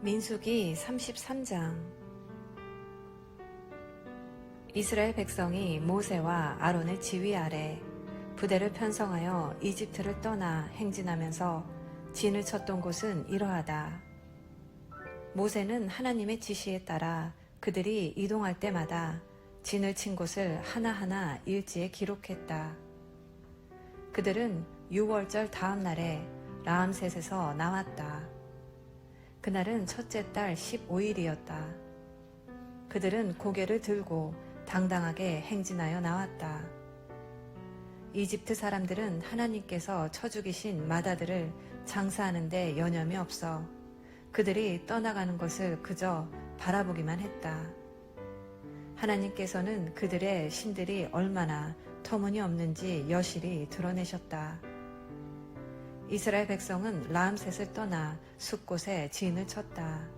민수기 33장. 이스라엘 백성이 모세와 아론의 지휘 아래 부대를 편성하여 이집트를 떠나 행진하면서 진을 쳤던 곳은 이러하다. 모세는 하나님의 지시에 따라 그들이 이동할 때마다 진을 친 곳을 하나하나 일지에 기록했다. 그들은 6월절 다음 날에 라암셋에서 나왔다. 그날은 첫째 달 15일이었다. 그들은 고개를 들고 당당하게 행진하여 나왔다. 이집트 사람들은 하나님께서 쳐 죽이신 마다들을 장사하는 데 여념이 없어 그들이 떠나가는 것을 그저 바라보기만 했다. 하나님께서는 그들의 신들이 얼마나 터무니없는지 여실히 드러내셨다. 이스라엘 백성은 라암셋을 떠나 숫곳에 진을 쳤다.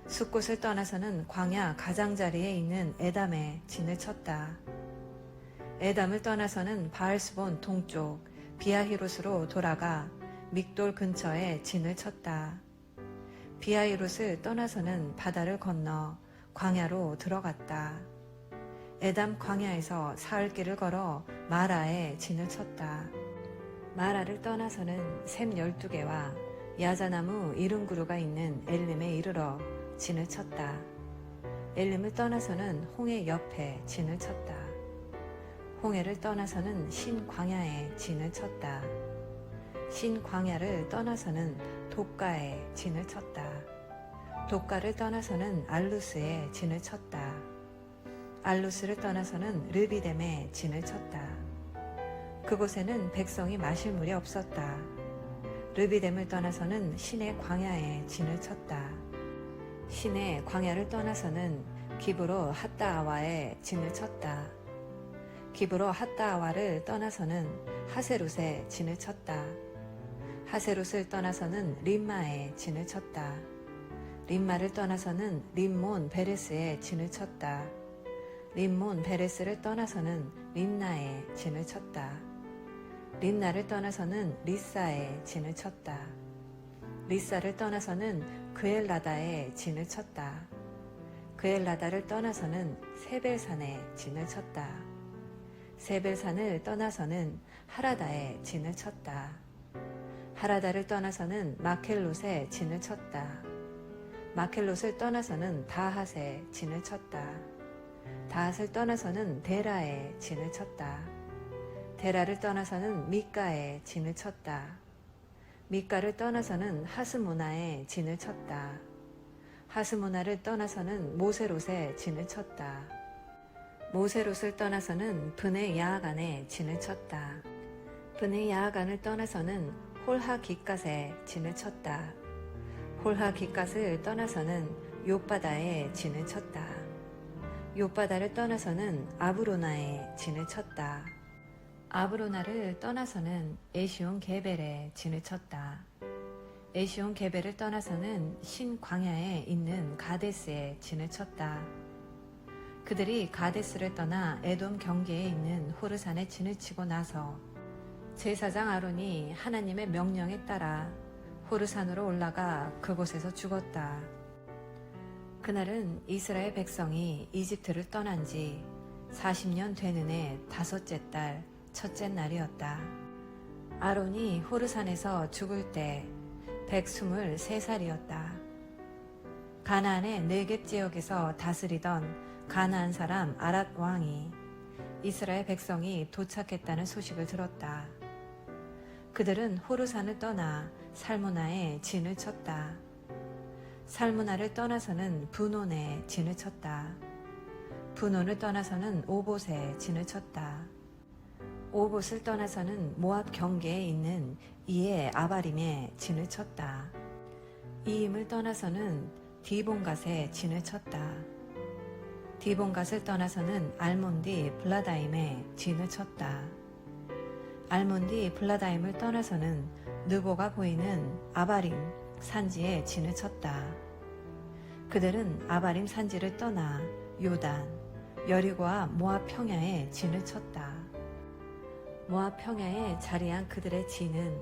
숫곳을 떠나서는 광야 가장자리에 있는 에담에 진을 쳤다. 에담을 떠나서는 바알스본 동쪽 비아히롯으로 돌아가 믹돌 근처에 진을 쳤다. 비아히롯을 떠나서는 바다를 건너 광야로 들어갔다. 에담 광야에서 사흘길을 걸어 마라에 진을 쳤다. 마라를 떠나서는 샘 12개와 야자나무 70그루가 있는 엘림에 이르러 진을 쳤다. 엘림을 떠나서는 홍해 옆에 진을 쳤다. 홍해를 떠나서는 신광야에 진을 쳤다. 신광야를 떠나서는 독가에 진을 쳤다. 독가를 떠나서는 알루스에 진을 쳤다. 알루스를 떠나서는 르비뎀에 진을 쳤다. 그곳에는 백성이 마실 물이 없었다. 르비뎀을 떠나서는 신의 광야에 진을 쳤다. 신의 광야를 떠나서는 기브로 핫다아와에 진을 쳤다. 기브로 핫다아와를 떠나서는 하세롯에 진을 쳤다. 하세롯을 떠나서는 림마에 진을 쳤다. 림마를 떠나서는 림몬 베레스에 진을 쳤다. 림몬 베레스를 떠나서는 림나에 진을 쳤다. 림나를 떠나서는 리사에 진을 쳤다. 리사를 떠나서는 그엘라다에 진을 쳤다. 그엘라다를 떠나서는 세벨산에 진을 쳤다. 세벨산을 떠나서는 하라다에 진을 쳤다. 하라다를 떠나서는 마켈롯에 진을 쳤다. 마켈롯을 떠나서는 다핫에 진을 쳤다. 다핫을 떠나서는 데라에 진을 쳤다. 데라를 떠나서는 미가에 진을 쳤다. 미가를 떠나서는 하스모나에 진을 쳤다. 하스모나를 떠나서는 모세롯에 진을 쳤다. 모세롯을 떠나서는 브네 야아간에 진을 쳤다. 브네 야아간을 떠나서는 홀하 기갓에 진을 쳤다. 홀하 기갓을 떠나서는 욥바다에 진을 쳤다. 욥바다를 떠나서는 아브로나에 진을 쳤다. 아브로나를 떠나서는 에시온 게벨에 진을 쳤다. 에시온 게벨을 떠나서는 신광야에 있는 가데스에 진을 쳤다. 그들이 가데스를 떠나 에돔 경계에 있는 호르산에 진을 치고 나서 제사장 아론이 하나님의 명령에 따라 호르산으로 올라가 그곳에서 죽었다. 그날은 이스라엘 백성이 이집트를 떠난 지 40년 되는 해 다섯째 달 첫째 날이었다. 아론이 호르산에서 죽을 때 123살이었다. 가나안의 네겝 지역에서 다스리던 가나안 사람 아랏 왕이 이스라엘 백성이 도착했다는 소식을 들었다. 그들은 호르산을 떠나 살무나에 진을 쳤다. 살무나를 떠나서는 분온에 진을 쳤다. 분온을 떠나서는 오봇에 진을 쳤다. 오봇을 떠나서는 모압 경계에 있는 이에 아바림에 진을 쳤다. 이임을 떠나서는 디본갓에 진을 쳤다. 디본갓을 떠나서는 알몬디 블라다임에 진을 쳤다. 알몬디 블라다임을 떠나서는 느보가 보이는 아바림 산지에 진을 쳤다. 그들은 아바림 산지를 떠나 요단, 여리고와 모압 평야에 진을 쳤다. 모압 평야에 자리한 그들의 진은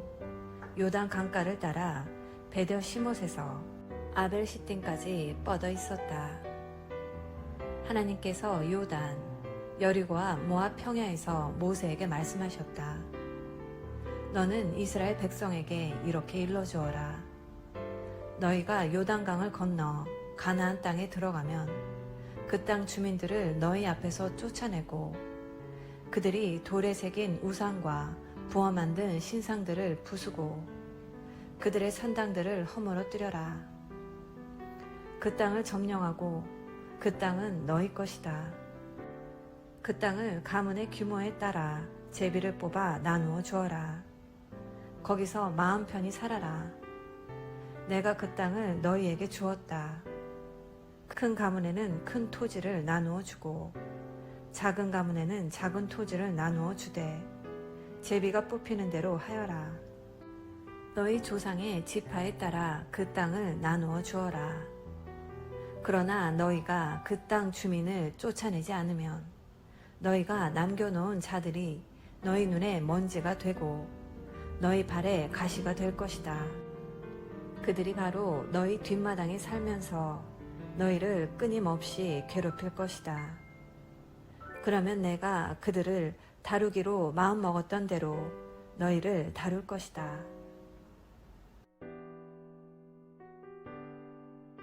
요단 강가를 따라 베델 시못에서 아벨 시딤까지 뻗어 있었다. 하나님께서 요단, 여리고와 모압 평야에서 모세에게 말씀하셨다. 너는 이스라엘 백성에게 이렇게 일러주어라. 너희가 요단강을 건너 가나안 땅에 들어가면 그 땅 주민들을 너희 앞에서 쫓아내고 그들이 돌에 새긴 우상과 부어 만든 신상들을 부수고 그들의 산당들을 허물어뜨려라. 그 땅을 점령하고 그 땅은 너희 것이다. 그 땅을 가문의 규모에 따라 제비를 뽑아 나누어 주어라. 거기서 마음 편히 살아라. 내가 그 땅을 너희에게 주었다. 큰 가문에는 큰 토지를 나누어 주고 작은 가문에는 작은 토지를 나누어 주되 제비가 뽑히는 대로 하여라. 너희 조상의 지파에 따라 그 땅을 나누어 주어라. 그러나 너희가 그 땅 주민을 쫓아내지 않으면 너희가 남겨놓은 자들이 너희 눈에 먼지가 되고 너희 발에 가시가 될 것이다. 그들이 바로 너희 뒷마당에 살면서 너희를 끊임없이 괴롭힐 것이다. 그러면 내가 그들을 다루기로 마음먹었던 대로 너희를 다룰 것이다.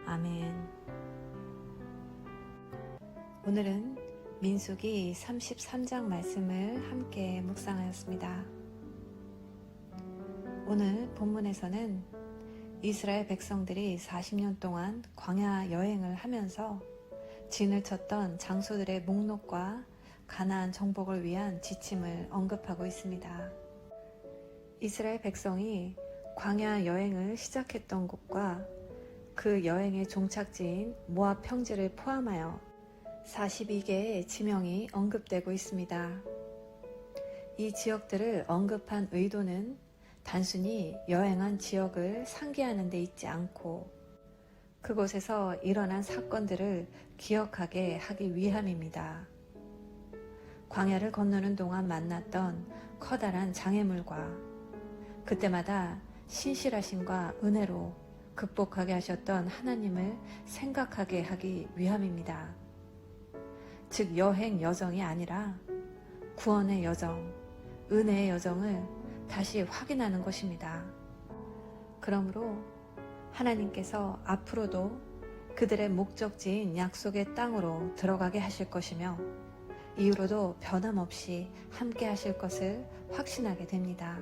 아멘. 오늘은 민수기 33장 말씀을 함께 묵상하였습니다. 오늘 본문에서는 이스라엘 백성들이 40년 동안 광야 여행을 하면서 진을 쳤던 장소들의 목록과 가나안 정복을 위한 지침을 언급하고 있습니다. 이스라엘 백성이 광야 여행을 시작했던 곳과 그 여행의 종착지인 모압 평지를 포함하여 42개의 지명이 언급되고 있습니다. 이 지역들을 언급한 의도는 단순히 여행한 지역을 상기하는 데 있지 않고 그곳에서 일어난 사건들을 기억하게 하기 위함입니다. 광야를 건너는 동안 만났던 커다란 장애물과 그때마다 신실하심과 은혜로 극복하게 하셨던 하나님을 생각하게 하기 위함입니다. 즉 여행 여정이 아니라 구원의 여정, 은혜의 여정을 다시 확인하는 것입니다. 그러므로 하나님께서 앞으로도 그들의 목적지인 약속의 땅으로 들어가게 하실 것이며 이후로도 변함없이 함께 하실 것을 확신하게 됩니다.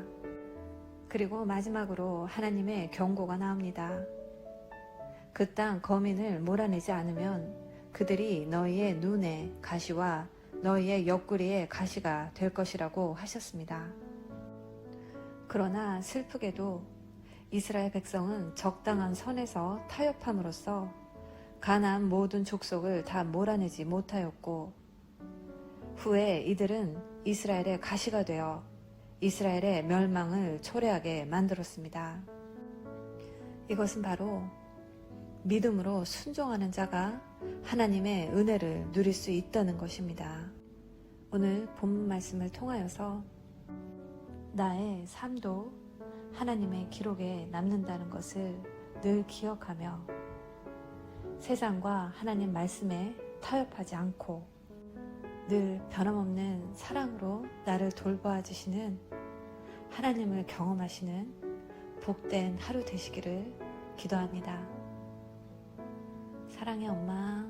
그리고 마지막으로 하나님의 경고가 나옵니다. 그 땅 거민을 몰아내지 않으면 그들이 너희의 눈에 가시와 너희의 옆구리에 가시가 될 것이라고 하셨습니다. 그러나 슬프게도 이스라엘 백성은 적당한 선에서 타협함으로써 가나안 모든 족속을 다 몰아내지 못하였고 후에 이들은 이스라엘의 가시가 되어 이스라엘의 멸망을 초래하게 만들었습니다. 이것은 바로 믿음으로 순종하는 자가 하나님의 은혜를 누릴 수 있다는 것입니다. 오늘 본문 말씀을 통하여서 나의 삶도 하나님의 기록에 남는다는 것을 늘 기억하며 세상과 하나님 말씀에 타협하지 않고 늘 변함없는 사랑으로 나를 돌보아 주시는 하나님을 경험하시는 복된 하루 되시기를 기도합니다. 사랑의 엄마.